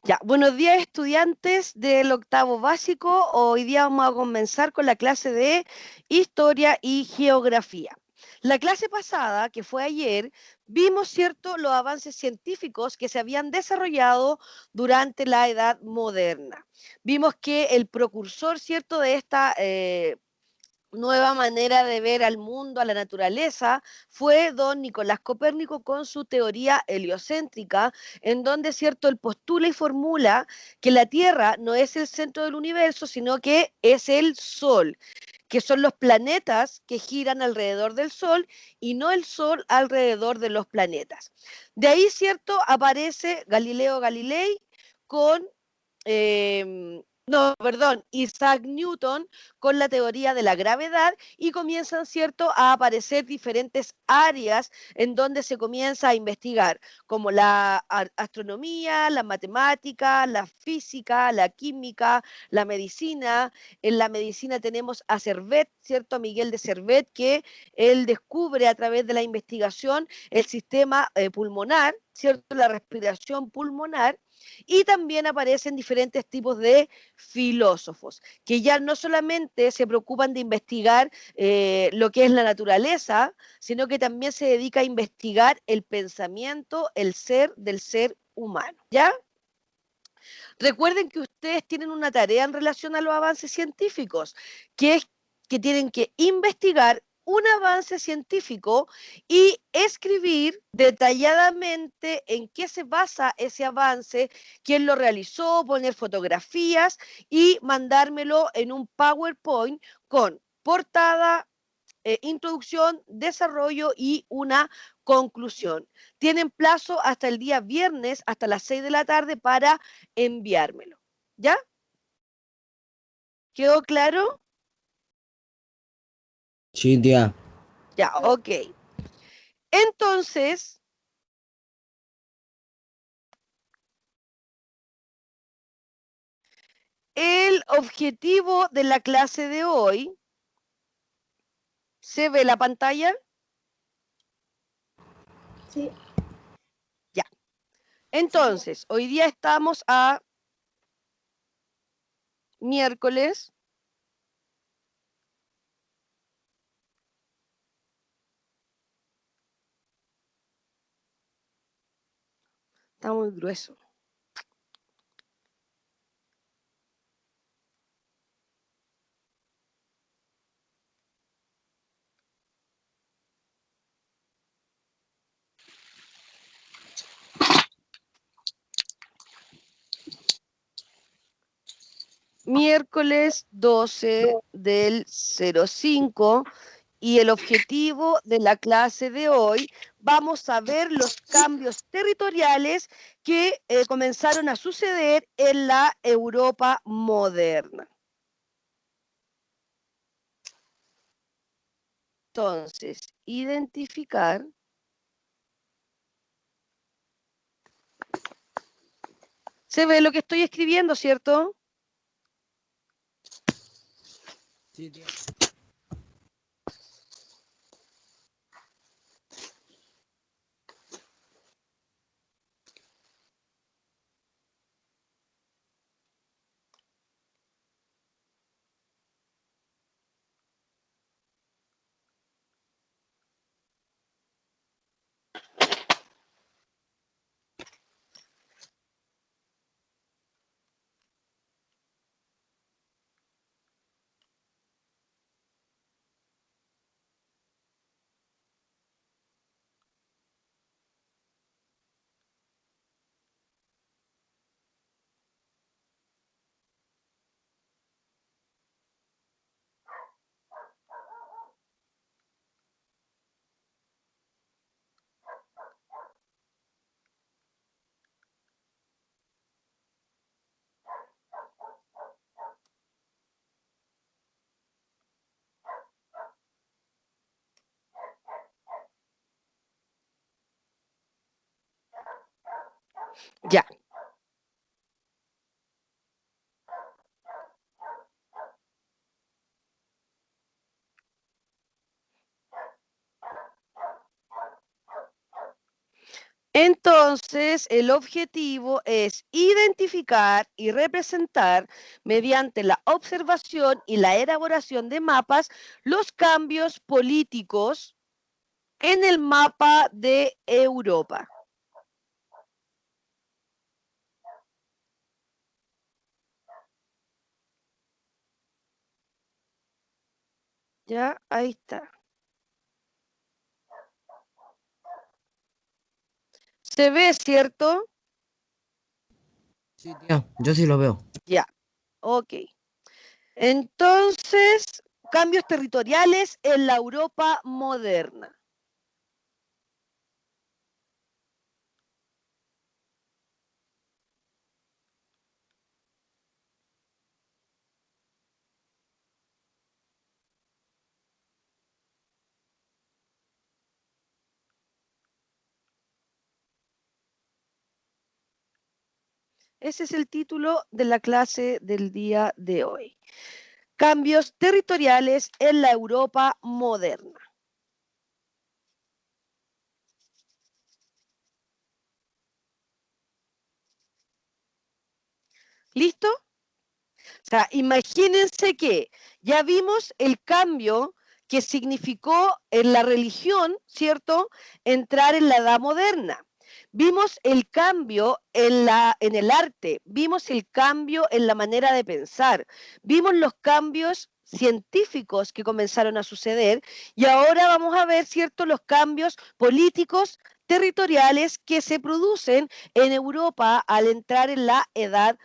Ya, buenos días estudiantes del octavo básico. Hoy día vamos a comenzar con la clase de Historia y Geografía. La clase pasada, que fue ayer, vimos, ¿cierto?, los avances científicos que se habían desarrollado durante la Edad Moderna. Vimos que el precursor, ¿cierto?, de esta nueva manera de ver al mundo, a la naturaleza, fue don Nicolás Copérnico con su teoría heliocéntrica, en donde, cierto, él postula y formula que la Tierra no es el centro del universo, sino que es el Sol, que son los planetas que giran alrededor del Sol y no el Sol alrededor de los planetas. De ahí, cierto, aparece Galileo Galilei con no, perdón, Isaac Newton con la teoría de la gravedad y comienzan, ¿cierto?, a aparecer diferentes áreas en donde se comienza a investigar, como la astronomía, la matemática, la física, la química, la medicina. En la medicina tenemos a Servet, ¿cierto?, a Miguel de Servet, que él descubre a través de la investigación el sistema pulmonar, ¿cierto?, la respiración pulmonar. Y también aparecen diferentes tipos de filósofos, que ya no solamente se preocupan de investigar lo que es la naturaleza, sino que también se dedica a investigar el pensamiento, el ser del ser humano, ¿ya? Recuerden que ustedes tienen una tarea en relación a los avances científicos, que es que tienen que investigar un avance científico y escribir detalladamente en qué se basa ese avance, quién lo realizó, poner fotografías y mandármelo en un PowerPoint con portada, introducción, desarrollo y una conclusión. Tienen plazo hasta el día viernes, hasta las 6 de la tarde, para enviármelo. ¿Ya? ¿Quedó claro? Sí, tía. Ya, ok. Entonces, el objetivo de la clase de hoy, ¿se ve la pantalla? Sí. Ya. Entonces, hoy día estamos a miércoles. Está muy grueso. Miércoles 12 del 05. Y el objetivo de la clase de hoy, vamos a ver los cambios territoriales que comenzaron a suceder en la Europa moderna. Entonces, identificar. ¿Se ve lo que estoy escribiendo, cierto? Sí, tía. Ya. Entonces, el objetivo es identificar y representar mediante la observación y la elaboración de mapas los cambios políticos en el mapa de Europa. Ya, ahí está. ¿Se ve, cierto? Sí, tía, yo sí lo veo. Ya, ok. Entonces, cambios territoriales en la Europa moderna. Ese es el título de la clase del día de hoy. Cambios territoriales en la Europa moderna. ¿Listo? O sea, imagínense que ya vimos el cambio que significó en la religión, ¿cierto? Entrar en la edad moderna. Vimos el cambio en el arte, vimos el cambio en la manera de pensar, vimos los cambios científicos que comenzaron a suceder y ahora vamos a ver, ¿cierto?, los cambios políticos territoriales que se producen en Europa al entrar en la edad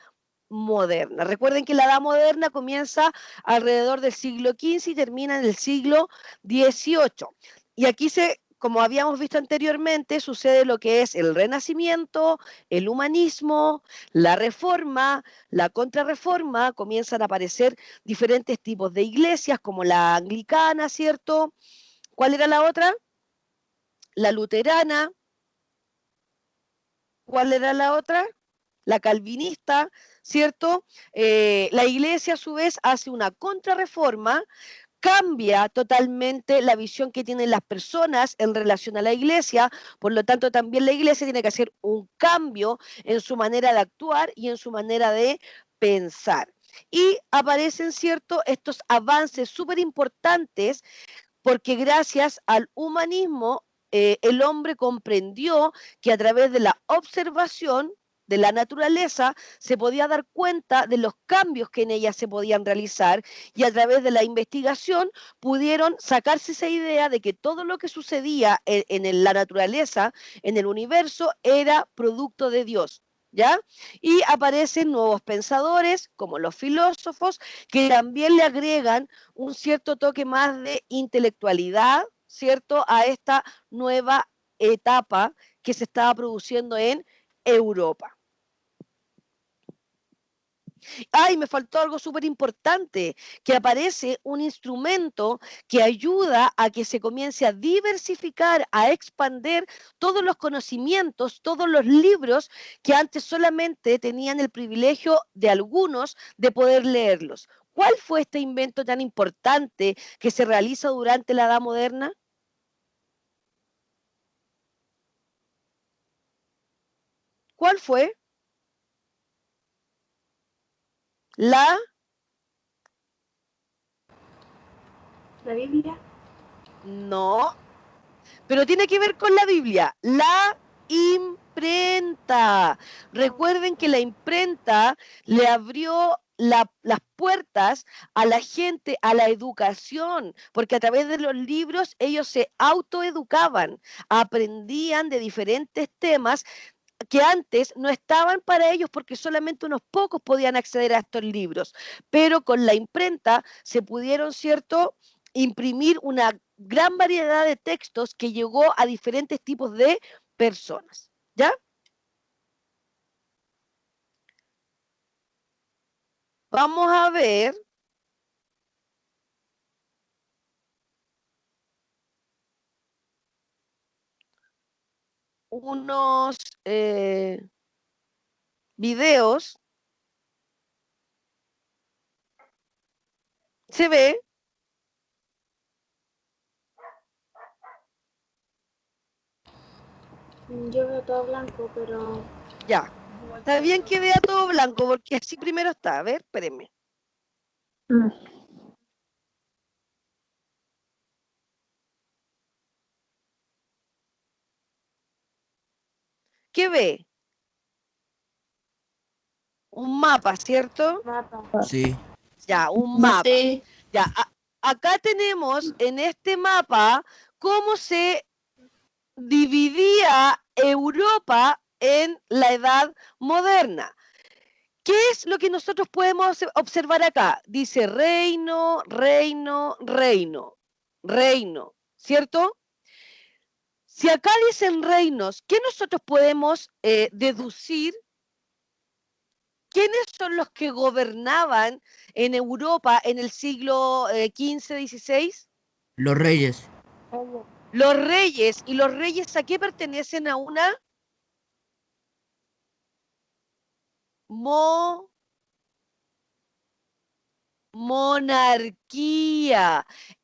moderna. Recuerden que la edad moderna comienza alrededor del siglo XV y termina en el siglo XVIII. Y aquí como habíamos visto anteriormente, sucede lo que es el Renacimiento, el humanismo, la Reforma, la Contrarreforma, comienzan a aparecer diferentes tipos de iglesias, como la anglicana, ¿cierto? ¿Cuál era la otra? La luterana. ¿Cuál era la otra? La calvinista, ¿cierto? La iglesia a su vez hace una contrarreforma, cambia totalmente la visión que tienen las personas en relación a la iglesia, por lo tanto también la iglesia tiene que hacer un cambio en su manera de actuar y en su manera de pensar. Y aparecen, ¿cierto?, estos avances súper importantes porque gracias al humanismo el hombre comprendió que a través de la observación de la naturaleza se podía dar cuenta de los cambios que en ella se podían realizar y a través de la investigación pudieron sacarse esa idea de que todo lo que sucedía en la naturaleza, en el universo, era producto de Dios. ¿Ya? Y aparecen nuevos pensadores, como los filósofos, que también le agregan un cierto toque más de intelectualidad, ¿cierto?, a esta nueva etapa que se estaba produciendo en Europa. Ay, me faltó algo súper importante, que aparece un instrumento que ayuda a que se comience a diversificar, a expandir todos los conocimientos, todos los libros que antes solamente tenían el privilegio de algunos de poder leerlos. ¿Cuál fue este invento tan importante que se realiza durante la Edad Moderna? ¿Cuál fue? La ¿La Biblia? No, pero tiene que ver con la Biblia. La imprenta. Recuerden que la imprenta le abrió las puertas a la gente, a la educación, porque a través de los libros ellos se autoeducaban, aprendían de diferentes temas que antes no estaban para ellos porque solamente unos pocos podían acceder a estos libros, pero con la imprenta se pudieron, ¿cierto?, imprimir una gran variedad de textos que llegó a diferentes tipos de personas. ¿Ya? Vamos a ver unos videos. ¿Se ve? Yo veo todo blanco, pero... Ya. Está bien que vea todo blanco, porque así primero está. A ver, espérenme. ¿Qué ve? Un mapa, ¿cierto? Mapa. Sí. Ya, un mapa. Sí. Ya, acá tenemos en este mapa cómo se dividía Europa en la Edad Moderna. ¿Qué es lo que nosotros podemos observar acá? Dice reino, reino, reino, reino, ¿cierto? Si acá dicen reinos, ¿qué nosotros podemos deducir? ¿Quiénes son los que gobernaban en Europa en el siglo XV, XVI? Los reyes. Los reyes. ¿Y los reyes a qué pertenecen? A una monarquía.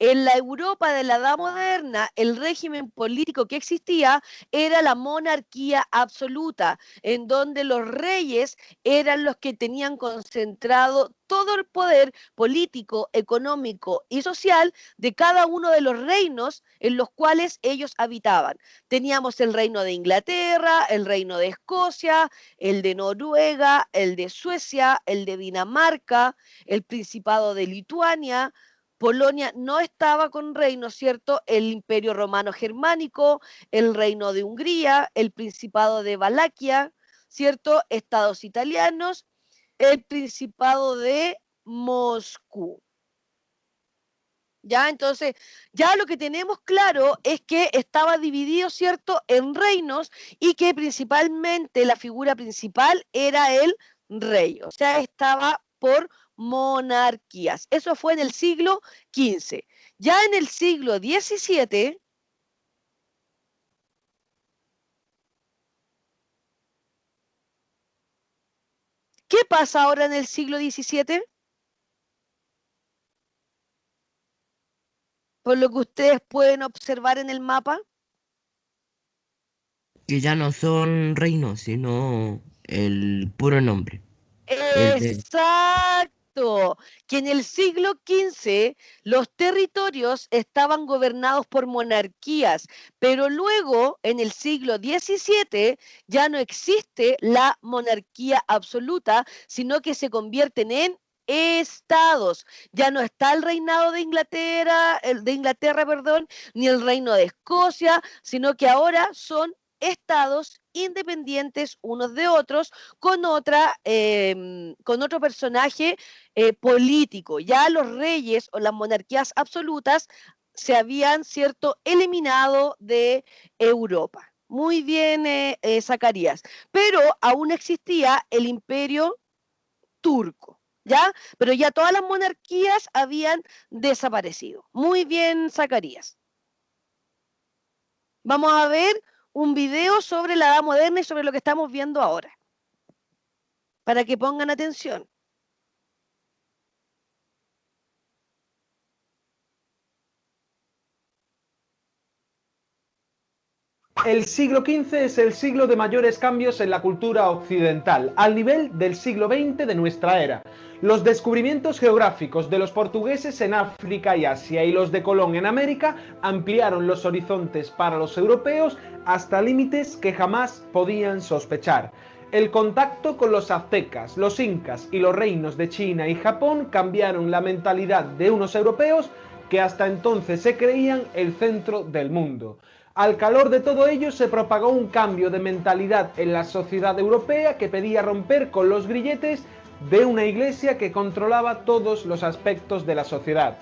En la Europa de la Edad Moderna, el régimen político que existía era la monarquía absoluta, en donde los reyes eran los que tenían concentrado todo el poder político, económico y social de cada uno de los reinos en los cuales ellos habitaban. Teníamos el reino de Inglaterra, el reino de Escocia, el de Noruega, el de Suecia, el de Dinamarca, el Principado de Lituania. Polonia no estaba con reino, ¿cierto? El Imperio Romano Germánico, el Reino de Hungría, el Principado de Valaquia, ¿cierto? Estados italianos, el Principado de Moscú. ¿Ya? Entonces, ya lo que tenemos claro es que estaba dividido, ¿cierto?, en reinos y que principalmente la figura principal era el rey, o sea, estaba por monarquías. Eso fue en el siglo XV. Ya en el siglo XVII, ¿qué pasa ahora en el siglo XVII? Por lo que ustedes pueden observar en el mapa. Que ya no son reinos, sino el puro nombre. El de... Exacto, que en el siglo XV los territorios estaban gobernados por monarquías, pero luego en el siglo XVII ya no existe la monarquía absoluta, sino que se convierten en estados. Ya no está el reinado de Inglaterra, perdón, ni el reino de Escocia, sino que ahora son estados independientes unos de otros con otro personaje político. Ya los reyes o las monarquías absolutas se habían, ¿cierto?, eliminado de Europa. Muy bien, Zacarías. Pero aún existía el imperio turco, ¿ya? Pero ya todas las monarquías habían desaparecido. Muy bien, Zacarías. Vamos a ver un video sobre la Edad Moderna y sobre lo que estamos viendo ahora, para que pongan atención. El siglo XV es el siglo de mayores cambios en la cultura occidental, al nivel del siglo XX de nuestra era. Los descubrimientos geográficos de los portugueses en África y Asia y los de Colón en América ampliaron los horizontes para los europeos hasta límites que jamás podían sospechar. El contacto con los aztecas, los incas y los reinos de China y Japón cambiaron la mentalidad de unos europeos que hasta entonces se creían el centro del mundo. Al calor de todo ello se propagó un cambio de mentalidad en la sociedad europea que pedía romper con los grilletes de una iglesia que controlaba todos los aspectos de la sociedad.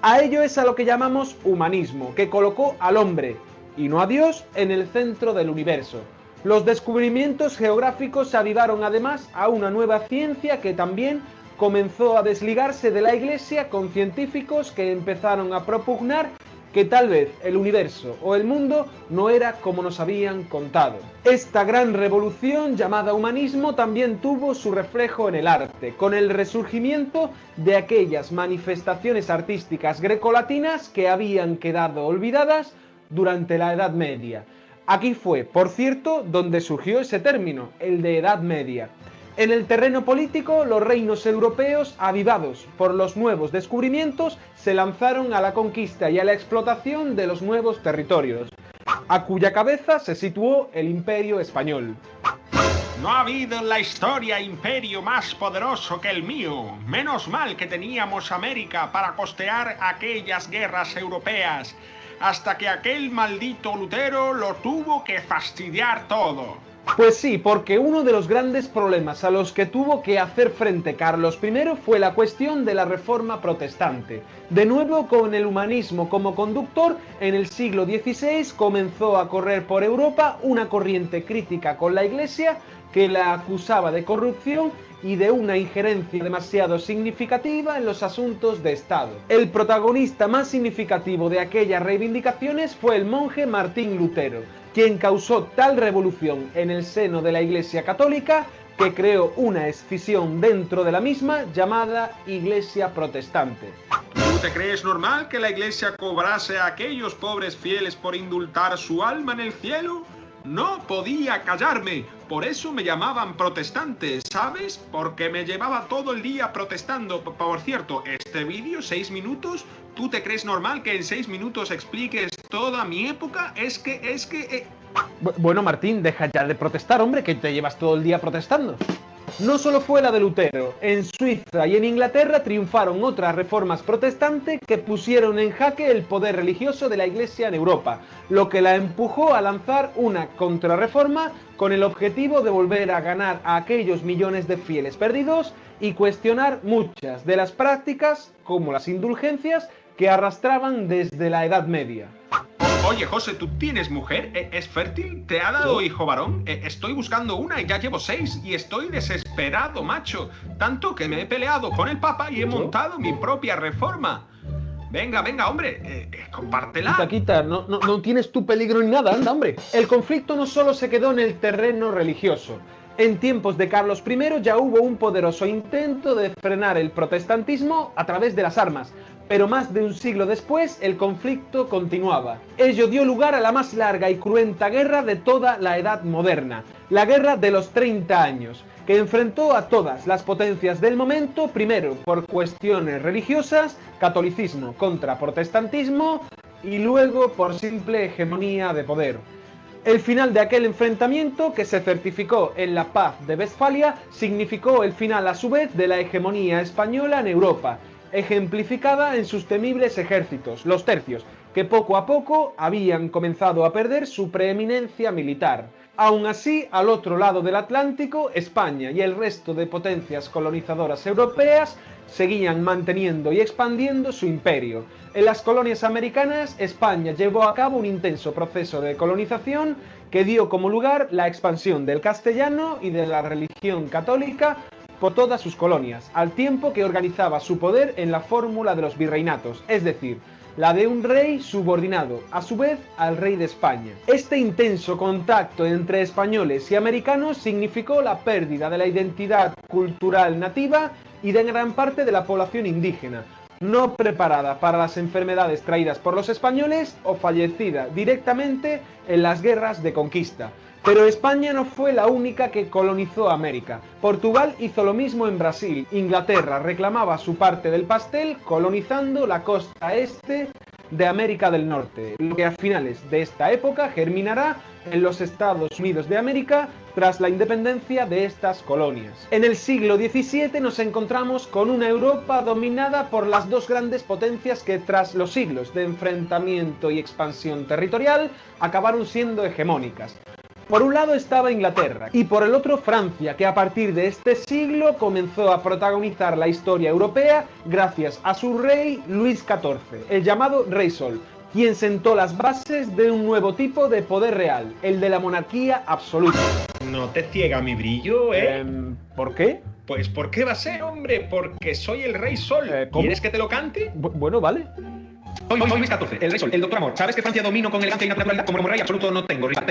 A ello es a lo que llamamos humanismo, que colocó al hombre, y no a Dios, en el centro del universo. Los descubrimientos geográficos avivaron además a una nueva ciencia que también comenzó a desligarse de la iglesia, con científicos que empezaron a propugnar que tal vez el universo o el mundo no era como nos habían contado. Esta gran revolución llamada humanismo también tuvo su reflejo en el arte, con el resurgimiento de aquellas manifestaciones artísticas grecolatinas que habían quedado olvidadas durante la Edad Media. Aquí fue, por cierto, donde surgió ese término, el de Edad Media. En el terreno político, los reinos europeos, avivados por los nuevos descubrimientos, se lanzaron a la conquista y a la explotación de los nuevos territorios, a cuya cabeza se situó el Imperio Español. No ha habido en la historia imperio más poderoso que el mío. Menos mal que teníamos América para costear aquellas guerras europeas, hasta que aquel maldito Lutero lo tuvo que fastidiar todo. Pues sí, porque uno de los grandes problemas a los que tuvo que hacer frente Carlos I fue la cuestión de la Reforma Protestante. De nuevo, con el humanismo como conductor, en el siglo XVI comenzó a correr por Europa una corriente crítica con la Iglesia que la acusaba de corrupción y de una injerencia demasiado significativa en los asuntos de Estado. El protagonista más significativo de aquellas reivindicaciones fue el monje Martín Lutero, quien causó tal revolución en el seno de la Iglesia Católica que creó una escisión dentro de la misma llamada Iglesia Protestante. ¿Tú te crees normal que la Iglesia cobrase a aquellos pobres fieles por indultar su alma en el cielo? No podía callarme, por eso me llamaban protestante, ¿sabes? Porque me llevaba todo el día protestando. Por cierto, este vídeo, 6 minutos, ¿tú te crees normal que en 6 minutos expliques toda mi época? Bueno, Martín, deja ya de protestar, hombre, que te llevas todo el día protestando. No solo fue la de Lutero, en Suiza y en Inglaterra triunfaron otras reformas protestantes que pusieron en jaque el poder religioso de la Iglesia en Europa, lo que la empujó a lanzar una contrarreforma con el objetivo de volver a ganar a aquellos millones de fieles perdidos y cuestionar muchas de las prácticas, como las indulgencias, que arrastraban desde la Edad Media. Oye, José, ¿tú tienes mujer? ¿Es fértil? ¿Te ha dado hijo varón? Estoy buscando una y ya llevo 6 y estoy desesperado, macho. Tanto que me he peleado con el Papa y he montado mi propia reforma. Venga, hombre, compártela. Quita, no tienes tu peligro ni nada, anda, hombre. El conflicto no solo se quedó en el terreno religioso. En tiempos de Carlos I ya hubo un poderoso intento de frenar el protestantismo a través de las armas, pero más de un siglo después el conflicto continuaba. Ello dio lugar a la más larga y cruenta guerra de toda la Edad Moderna, la Guerra de los 30 años, que enfrentó a todas las potencias del momento, primero por cuestiones religiosas, catolicismo contra protestantismo, y luego por simple hegemonía de poder. El final de aquel enfrentamiento, que se certificó en la Paz de Westfalia, significó el final a su vez de la hegemonía española en Europa, ejemplificada en sus temibles ejércitos, los tercios, que poco a poco habían comenzado a perder su preeminencia militar. Aún así, al otro lado del Atlántico, España y el resto de potencias colonizadoras europeas seguían manteniendo y expandiendo su imperio. En las colonias americanas, España llevó a cabo un intenso proceso de colonización que dio como lugar la expansión del castellano y de la religión católica por todas sus colonias, al tiempo que organizaba su poder en la fórmula de los virreinatos, es decir, la de un rey subordinado, a su vez, al rey de España. Este intenso contacto entre españoles y americanos significó la pérdida de la identidad cultural nativa y de gran parte de la población indígena, no preparada para las enfermedades traídas por los españoles o fallecida directamente en las guerras de conquista. Pero España no fue la única que colonizó América. Portugal hizo lo mismo en Brasil. Inglaterra reclamaba su parte del pastel colonizando la costa este de América del Norte, lo que a finales de esta época germinará en los Estados Unidos de América tras la independencia de estas colonias. En el siglo XVII nos encontramos con una Europa dominada por las dos grandes potencias que tras los siglos de enfrentamiento y expansión territorial acabaron siendo hegemónicas. Por un lado estaba Inglaterra y por el otro Francia, que a partir de este siglo comenzó a protagonizar la historia europea gracias a su rey Luis XIV, el llamado Rey Sol, quien sentó las bases de un nuevo tipo de poder real, el de la monarquía absoluta. ¿No te ciega mi brillo, ¿Por qué? Pues ¿por qué va a ser, hombre? Porque soy el Rey Sol. ¿Cómo? ¿Quieres que te lo cante? Bueno, vale. Hoy Luis XIV, el Rey Sol, el Doctor Amor. ¿Sabes que Francia domino con elegancia y naturalidad? Como rey absoluto no tengo rival.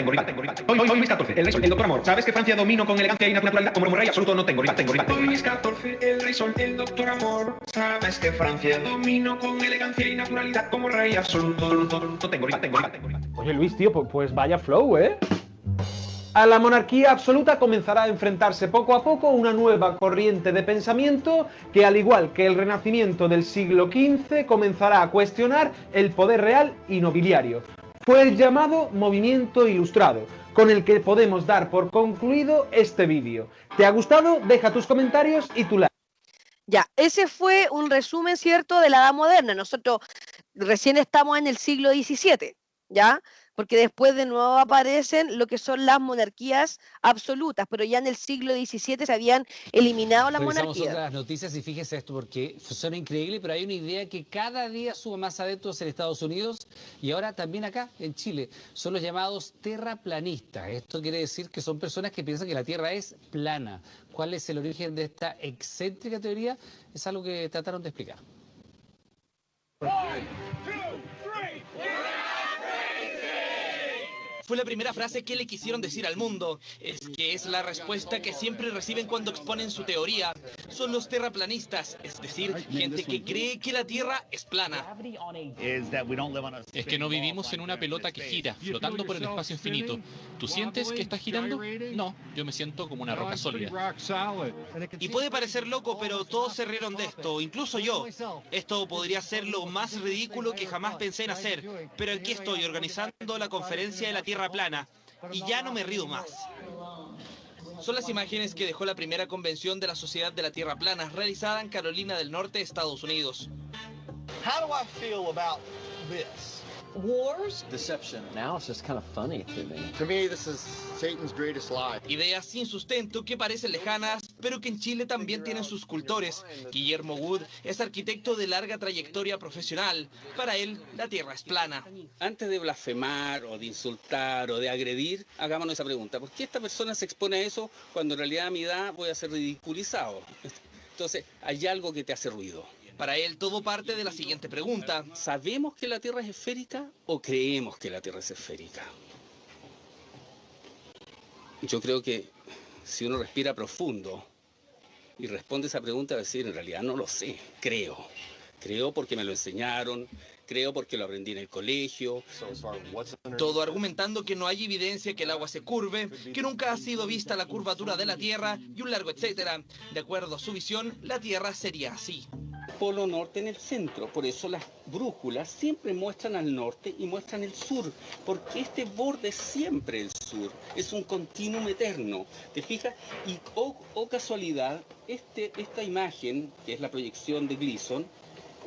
Hoy Luis XIV, el Rey Sol, el Doctor Amor. ¿Sabes que Francia domino con elegancia y naturalidad? Como rey absoluto no tengo rival. Hoy Luis XIV, el Rey Sol, el Doctor Amor. ¿Sabes que Francia domino con elegancia y naturalidad? Como rey absoluto no tengo rival. Oye, Luis, tío, pues vaya flow, ¿eh? A la monarquía absoluta comenzará a enfrentarse poco a poco una nueva corriente de pensamiento que, al igual que el Renacimiento del siglo XV, comenzará a cuestionar el poder real y nobiliario. Fue el llamado Movimiento Ilustrado, con el que podemos dar por concluido este vídeo. ¿Te ha gustado? Deja tus comentarios y tu like. Ya, ese fue un resumen, ¿cierto?, de la Edad Moderna. Nosotros recién estamos en el siglo XVII, ¿ya? Porque después de nuevo aparecen lo que son las monarquías absolutas, pero ya en el siglo XVII se habían eliminado las Revisamos monarquías. otras noticias y fíjese esto porque suena increíble, pero hay una idea que cada día sube más adeptos en Estados Unidos y ahora también acá en Chile. Son los llamados terraplanistas. Esto quiere decir que son personas que piensan que la Tierra es plana. ¿Cuál es el origen de esta excéntrica teoría? Es algo que trataron de explicar. Fue la primera frase que le quisieron decir al mundo. Es que es la respuesta que siempre reciben cuando exponen su teoría. Son los terraplanistas, es decir, gente que cree que la Tierra es plana. Es que no vivimos en una pelota que gira, flotando por el espacio infinito. ¿Tú sientes que está girando? No, yo me siento como una roca sólida. Y puede parecer loco, pero todos se rieron de esto, incluso yo. Esto podría ser lo más ridículo que jamás pensé en hacer, pero aquí estoy organizando la conferencia de la Tierra plana y ya no me río más. Son las imágenes que dejó la primera convención de la Sociedad de la Tierra Plana, realizada en Carolina del Norte, Estados Unidos. How do I feel about this? Wars? Deception. Now it's just kind of funny to me. To me, this is Satan's greatest lie. Ideas sin sustento que parecen lejanas, pero que en Chile también tienen sus cultores. Guillermo Wood es arquitecto de larga trayectoria profesional. Para él, la Tierra es plana. Antes de blasfemar o de insultar o de agredir, hagámonos esa pregunta. ¿Por qué esta persona se expone a eso cuando en realidad a mi edad voy a ser ridiculizado? Entonces, hay algo que te hace ruido. Para él, todo parte de la siguiente pregunta. ¿Sabemos que la Tierra es esférica o creemos que la Tierra es esférica? Yo creo que si uno respira profundo y responde esa pregunta, va a decir, en realidad no lo sé, creo. Creo porque me lo enseñaron, creo porque lo aprendí en el colegio. Todo argumentando que no hay evidencia que el agua se curve, que nunca ha sido vista la curvatura de la Tierra y un largo etcétera. De acuerdo a su visión, la Tierra sería así. Polo norte en el centro, por eso las brújulas siempre muestran al norte y muestran el sur, porque este borde es siempre el sur, es un continuum eterno, ¿te fijas? Y casualidad, esta imagen, que es la proyección de Gleason,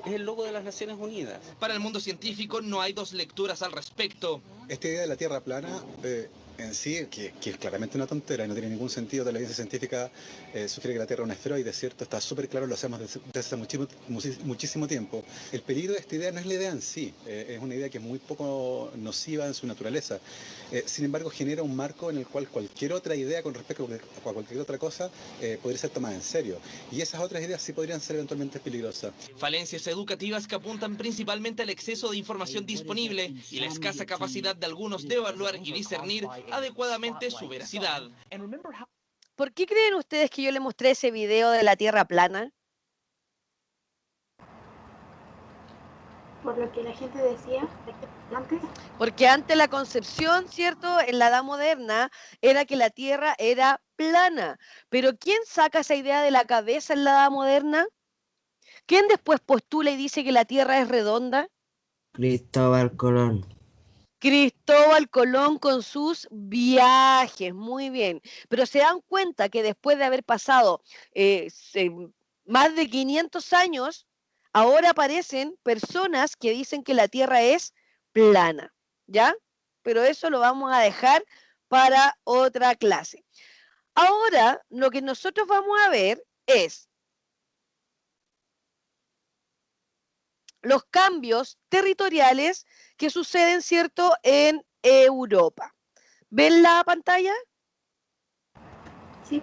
es el logo de las Naciones Unidas. Para el mundo científico no hay dos lecturas al respecto. Esta idea de la Tierra plana en sí, que es claramente una tontera y no tiene ningún sentido, de la evidencia científica sugiere que la Tierra es un esferoide, ¿cierto? Está súper claro, lo hacemos desde hace muchísimo tiempo. El peligro de esta idea no es la idea en sí, es una idea que es muy poco nociva en su naturaleza. Sin embargo, genera un marco en el cual cualquier otra idea con respecto a cualquier otra cosa podría ser tomada en serio. Y esas otras ideas sí podrían ser eventualmente peligrosas. Falencias educativas que apuntan principalmente al exceso de información disponible y la escasa capacidad de algunos de evaluar y discernir adecuadamente su veracidad. ¿Por qué creen ustedes que yo les mostré ese video de la Tierra plana? Por lo que la gente decía antes. Porque antes la concepción, ¿cierto?, en la Edad Moderna era que la Tierra era plana. Pero ¿quién saca esa idea de la cabeza en la Edad Moderna? ¿Quién después postula y dice que la Tierra es redonda? Cristóbal Colón. Cristóbal Colón con sus viajes, muy bien. Pero se dan cuenta que después de haber pasado más de 500 años, ahora aparecen personas que dicen que la Tierra es plana, ¿ya? Pero eso lo vamos a dejar para otra clase. Ahora, lo que nosotros vamos a ver es los cambios territoriales que suceden, ¿cierto?, en Europa. ¿Ven la pantalla? Sí.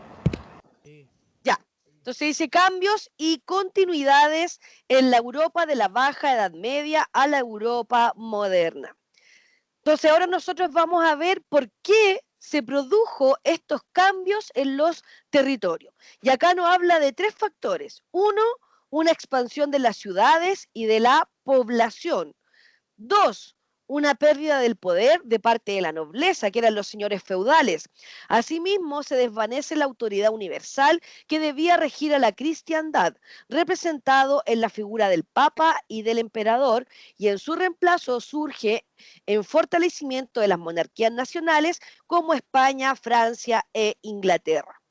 Ya. Entonces dice cambios y continuidades en la Europa de la Baja Edad Media a la Europa moderna. Entonces ahora nosotros vamos a ver por qué se produjo estos cambios en los territorios. Y acá nos habla de 3 factores. 1, una expansión de las ciudades y de la población. 2, una pérdida del poder de parte de la nobleza, que eran los señores feudales. Asimismo, se desvanece la autoridad universal que debía regir a la cristiandad, representado en la figura del Papa y del emperador, y en su reemplazo surge en fortalecimiento de las monarquías nacionales como España, Francia e Inglaterra.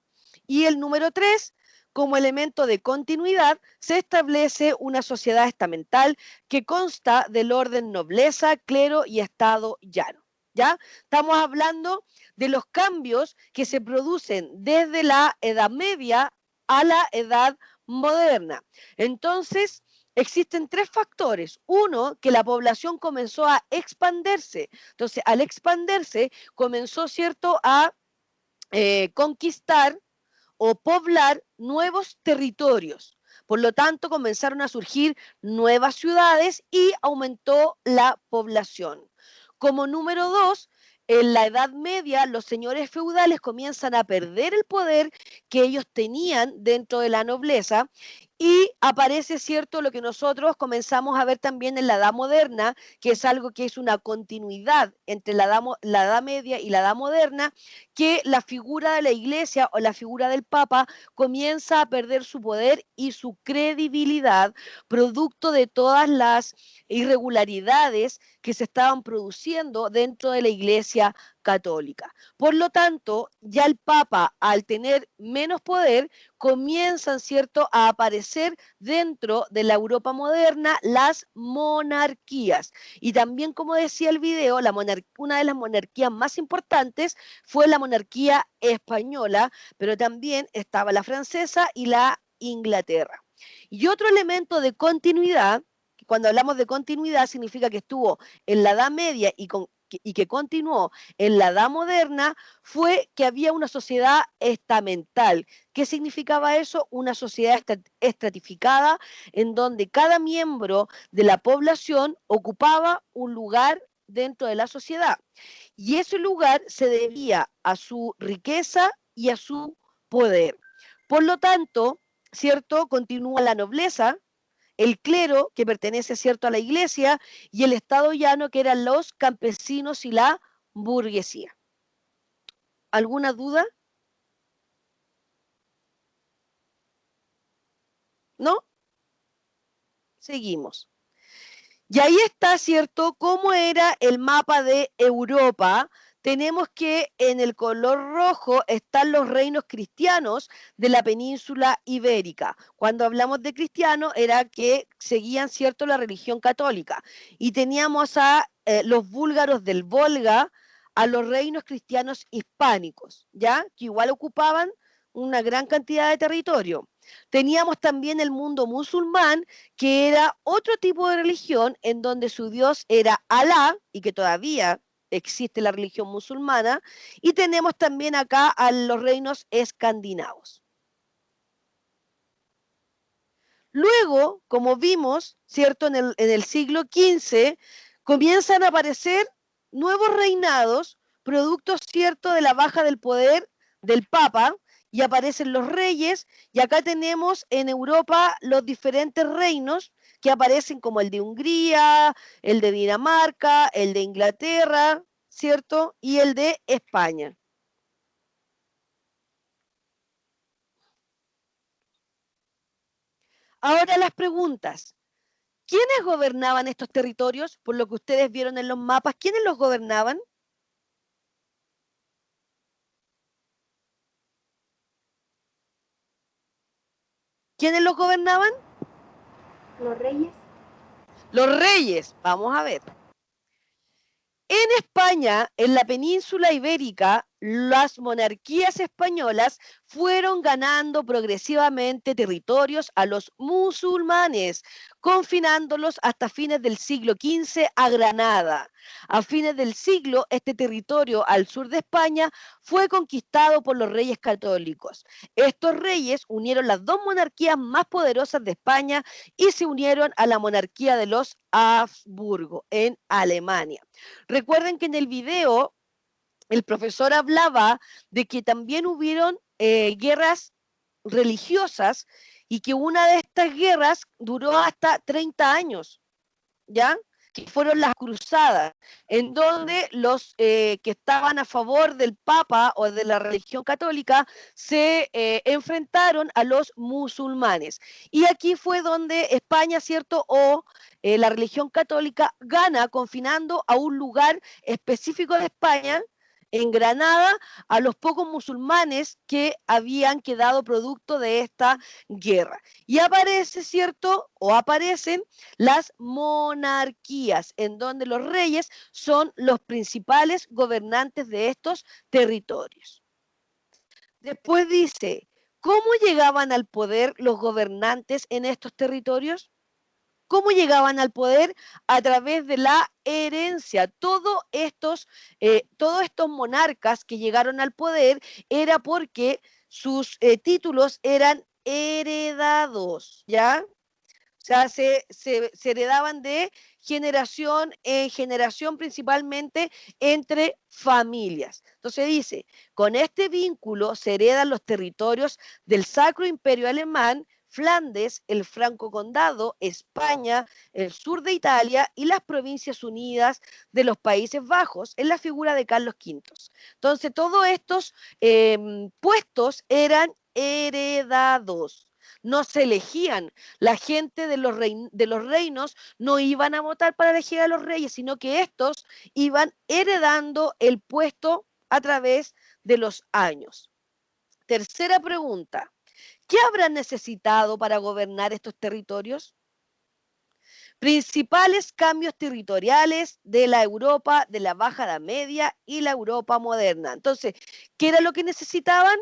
Y el número 3, como elemento de continuidad, se establece una sociedad estamental que consta del orden nobleza, clero y estado llano. ¿Ya? Estamos hablando de los cambios que se producen desde la Edad Media a la Edad Moderna. Entonces, existen 3 factores. 1, que la población comenzó a expandirse. Entonces, al expandirse, comenzó, ¿cierto?, a conquistar o poblar nuevos territorios. Por lo tanto, comenzaron a surgir nuevas ciudades y aumentó la población. Como número 2, en la Edad Media, los señores feudales comienzan a perder el poder que ellos tenían dentro de la nobleza y aparece, ¿cierto?, lo que nosotros comenzamos a ver también en la Edad Moderna, que es algo que es una continuidad entre la Edad Media y la Edad Moderna, que la figura de la Iglesia o la figura del Papa comienza a perder su poder y su credibilidad, producto de todas las irregularidades que se estaban produciendo dentro de la Iglesia católica. Por lo tanto, ya el Papa, al tener menos poder, comienzan, ¿cierto?, a aparecer dentro de la Europa moderna las monarquías. Y también, como decía el video, una de las monarquías más importantes fue la monarquía española, pero también estaba la francesa y la Inglaterra. Y otro elemento de continuidad, cuando hablamos de continuidad, significa que estuvo en la Edad Media y que continuó en la Edad Moderna, fue que había una sociedad estamental. ¿Qué significaba eso? Una sociedad estratificada en donde cada miembro de la población ocupaba un lugar dentro de la sociedad. Y ese lugar se debía a su riqueza y a su poder. Por lo tanto, ¿cierto?, continúa la nobleza, el clero, que pertenece, ¿cierto?, a la iglesia, y el estado llano, que eran los campesinos y la burguesía. ¿Alguna duda? ¿No? Seguimos. Y ahí está, ¿cierto?, cómo era el mapa de Europa. Tenemos que en el color rojo están los reinos cristianos de la península ibérica. Cuando hablamos de cristianos era que seguían, ¿cierto?, la religión católica. Y teníamos a los búlgaros del Volga, a los reinos cristianos hispánicos, ¿ya?, que igual ocupaban una gran cantidad de territorio. Teníamos también el mundo musulmán, que era otro tipo de religión en donde su dios era Alá, y que todavía existe la religión musulmana, y tenemos también acá a los reinos escandinavos. Luego, como vimos, ¿cierto?, en el siglo XV, comienzan a aparecer nuevos reinados, productos, ¿cierto?, de la baja del poder del Papa, y aparecen los reyes, y acá tenemos en Europa los diferentes reinos que aparecen, como el de Hungría, el de Dinamarca, el de Inglaterra, ¿cierto?, y el de España. Ahora las preguntas. ¿Quiénes gobernaban estos territorios? Por lo que ustedes vieron en los mapas, ¿quiénes los gobernaban? ¿Quiénes los gobernaban? Los reyes. Los reyes, vamos a ver. En España, en la península ibérica, las monarquías españolas fueron ganando progresivamente territorios a los musulmanes, confinándolos hasta fines del siglo XV a Granada. A fines del siglo, este territorio al sur de España fue conquistado por los reyes católicos. Estos reyes unieron las dos monarquías más poderosas de España y se unieron a la monarquía de los Habsburgo en Alemania. Recuerden que en el video el profesor hablaba de que también hubieron guerras religiosas y que una de estas guerras duró hasta 30 años, ¿ya? Que fueron las cruzadas, en donde los que estaban a favor del Papa o de la religión católica se enfrentaron a los musulmanes. Y aquí fue donde España, ¿cierto? O la religión católica gana confinando a un lugar específico de España, en Granada, a los pocos musulmanes que habían quedado producto de esta guerra. Y aparece, ¿cierto? O aparecen las monarquías, en donde los reyes son los principales gobernantes de estos territorios. Después dice, ¿cómo llegaban al poder los gobernantes en estos territorios? ¿Cómo llegaban al poder? A través de la herencia. Todos estos monarcas que llegaron al poder era porque sus títulos eran heredados, ¿ya? O sea, se heredaban de generación en generación, principalmente entre familias. Entonces dice, con este vínculo se heredan los territorios del Sacro Imperio Alemán, Flandes, el Franco Condado, España, el sur de Italia y las Provincias Unidas de los Países Bajos en la figura de Carlos V. Entonces, todos estos puestos eran heredados, no se elegían. La gente de los reinos no iban a votar para elegir a los reyes, sino que estos iban heredando el puesto a través de los años. Tercera pregunta. ¿Qué habrán necesitado para gobernar estos territorios? Principales cambios territoriales de la Europa de la Baja Edad Media y la Europa moderna. Entonces, ¿qué era lo que necesitaban?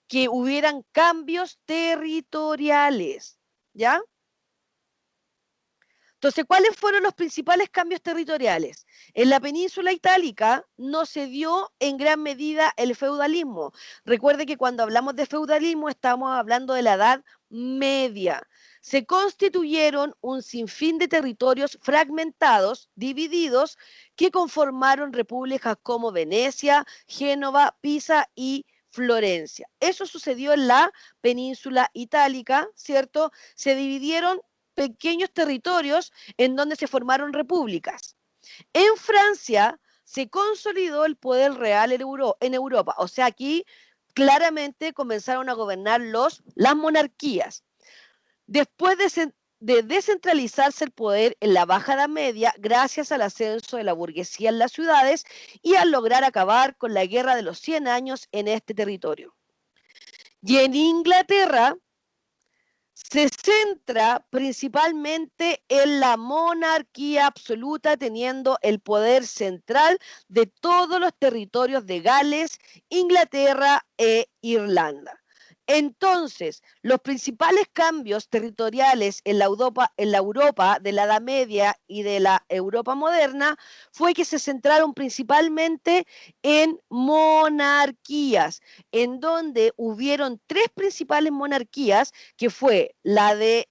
Que hubieran cambios territoriales, ¿ya? Entonces, ¿cuáles fueron los principales cambios territoriales? En la península itálica no se dio en gran medida el feudalismo. Recuerde que cuando hablamos de feudalismo estamos hablando de la Edad Media. Se constituyeron un sinfín de territorios fragmentados, divididos, que conformaron repúblicas como Venecia, Génova, Pisa y Florencia. Eso sucedió en la península itálica, ¿cierto? Se dividieron pequeños territorios en donde se formaron repúblicas. En Francia se consolidó el poder real en Europa. O sea, aquí claramente comenzaron a gobernar las monarquías. Después de descentralizarse el poder en la Baja Edad Media, gracias al ascenso de la burguesía en las ciudades y al lograr acabar con la Guerra de los 100 años en este territorio. Y en Inglaterra se centra principalmente en la monarquía absoluta, teniendo el poder central de todos los territorios de Gales, Inglaterra e Irlanda. Entonces, los principales cambios territoriales en la Europa de la Edad Media y de la Europa moderna fue que se centraron principalmente en monarquías, en donde hubieron tres principales monarquías, que fue la de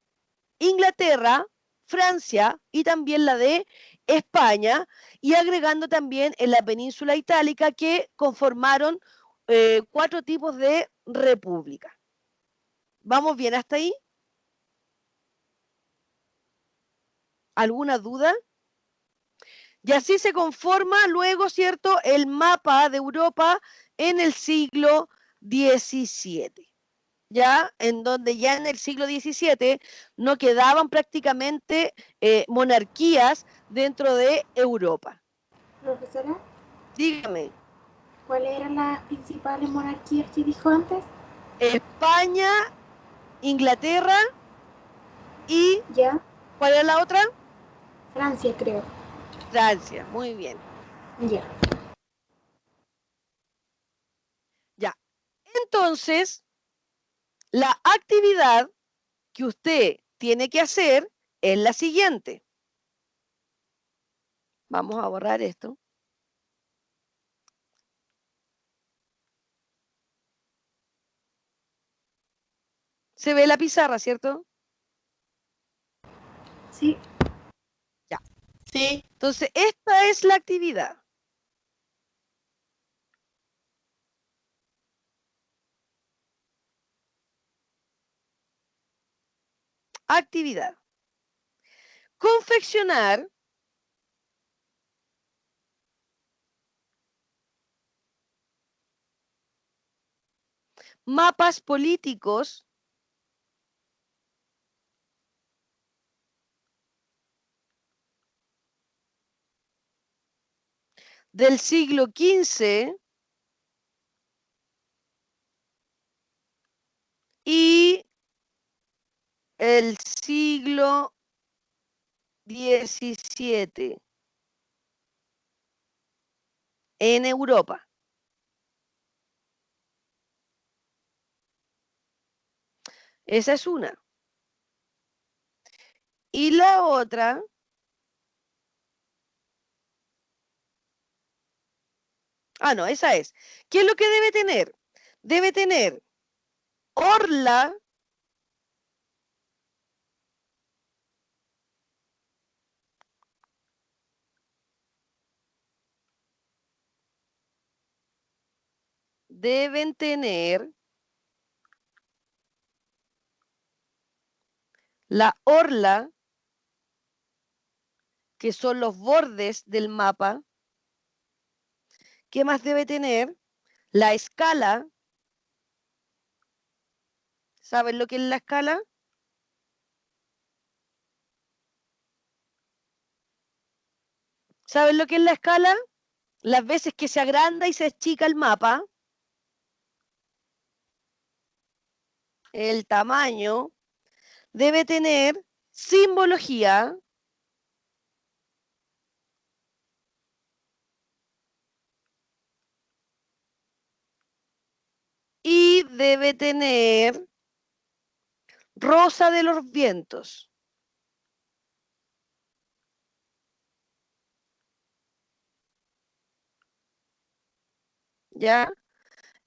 Inglaterra, Francia y también la de España, y agregando también en la península itálica, que conformaron 4 tipos de república. ¿Vamos bien hasta ahí? ¿Alguna duda? Y así se conforma luego, ¿cierto?, el mapa de Europa en el siglo XVII. Ya, en donde ya en el siglo XVII no quedaban prácticamente monarquías dentro de Europa. Profesora, dígame. ¿Cuáles eran las principales monarquías que dijo antes? España, Inglaterra y... ¿Ya? ¿Cuál era la otra? Francia, creo. Francia, muy bien. Ya. Entonces, la actividad que usted tiene que hacer es la siguiente. Vamos a borrar esto. ¿Se ve la pizarra, cierto? Sí. Ya. Sí. Entonces, esta es la actividad. Actividad. Confeccionar mapas políticos del siglo XV y el siglo XVII en Europa. Esa es una. Y la otra, no, esa es. ¿Qué es lo que debe tener? Debe tener orla deben tener la orla, que son los bordes del mapa. ¿Qué más debe tener? La escala. ¿Saben lo que es la escala? ¿Saben lo que es la escala? Las veces que se agranda y se achica el mapa. El tamaño. Debe tener simbología. Y debe tener rosa de los vientos. ¿Ya?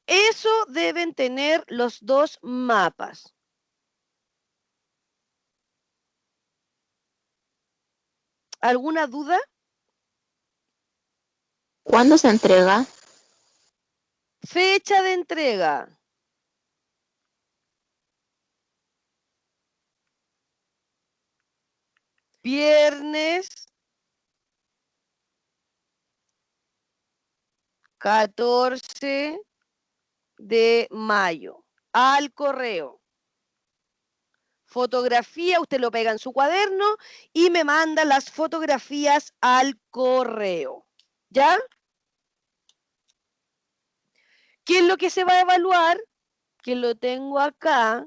Eso deben tener los dos mapas. ¿Alguna duda? ¿Cuándo se entrega? Fecha de entrega. Viernes 14 de mayo. Al correo. Fotografía, usted lo pega en su cuaderno y me manda las fotografías al correo. ¿Ya? ¿Qué es lo que se va a evaluar? Que lo tengo acá.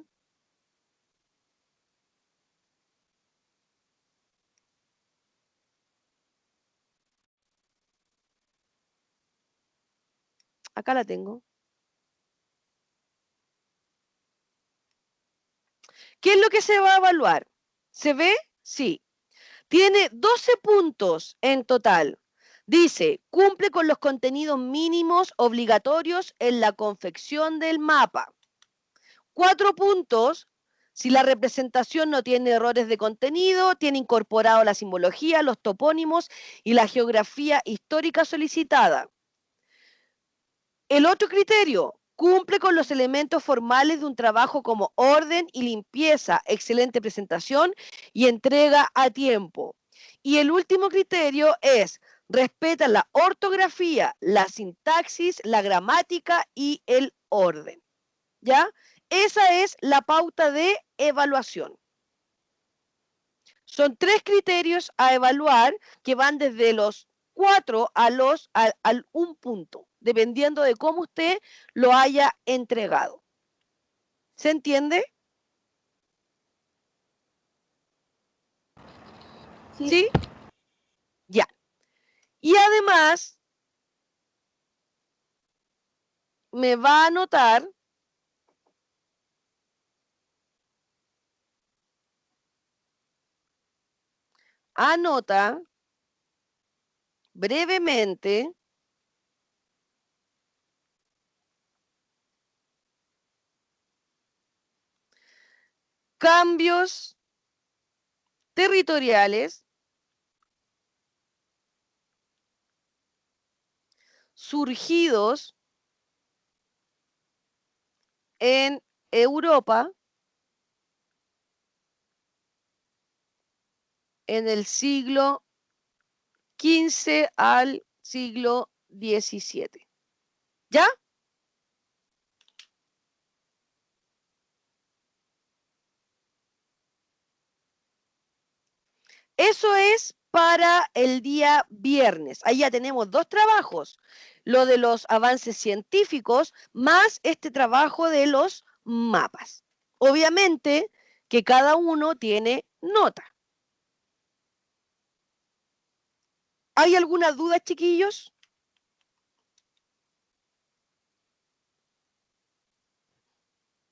Acá la tengo. ¿Qué es lo que se va a evaluar? ¿Se ve? Sí. Tiene 12 puntos en total. Dice, cumple con los contenidos mínimos obligatorios en la confección del mapa. 4 puntos, si la representación no tiene errores de contenido, tiene incorporado la simbología, los topónimos y la geografía histórica solicitada. El otro criterio, cumple con los elementos formales de un trabajo como orden y limpieza, excelente presentación y entrega a tiempo. Y el último criterio es, respeta la ortografía, la sintaxis, la gramática y el orden. ¿Ya? Esa es la pauta de evaluación. Son 3 criterios a evaluar que van desde los 4 al 1 punto, dependiendo de cómo usted lo haya entregado. ¿Se entiende? ¿Sí? Ya. Y además, me va a anotar anota brevemente cambios territoriales surgidos en Europa en el siglo XV al siglo XVII. ¿Ya? Eso es para el día viernes. Ahí ya tenemos 2 trabajos. Lo de los avances científicos más este trabajo de los mapas. Obviamente que cada uno tiene nota. ¿Hay alguna duda, chiquillos?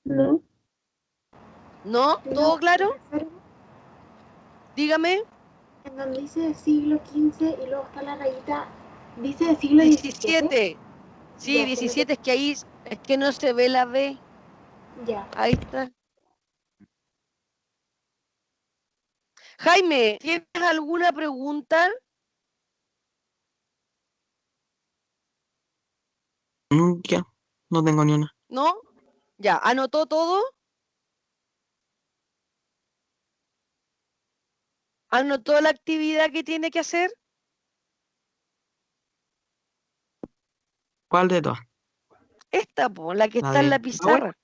No. ¿No? ¿Todo claro? Dígame. En donde dice siglo XV y luego está la rayita, dice de siglo 17. Sí, Ya, 17, es que ahí es que no se ve la B. Ya. Ahí está. Jaime, ¿tienes alguna pregunta? Ya, no tengo ni una. ¿No? Ya, ¿anotó todo? ¿Anotó la actividad que tiene que hacer? ¿Cuál de todas? Esta, la que ¿La está en la del pizarra.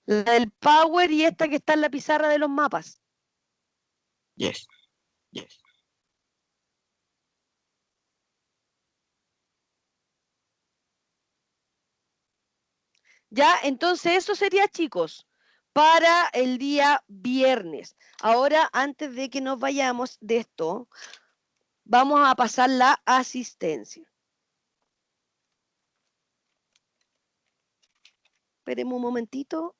La del Power y esta que está en la pizarra de los mapas. Yes. Yes. Ya, entonces eso sería, chicos, para el día viernes. Ahora, antes de que nos vayamos de esto, vamos a pasar la asistencia. Esperemos un momentito.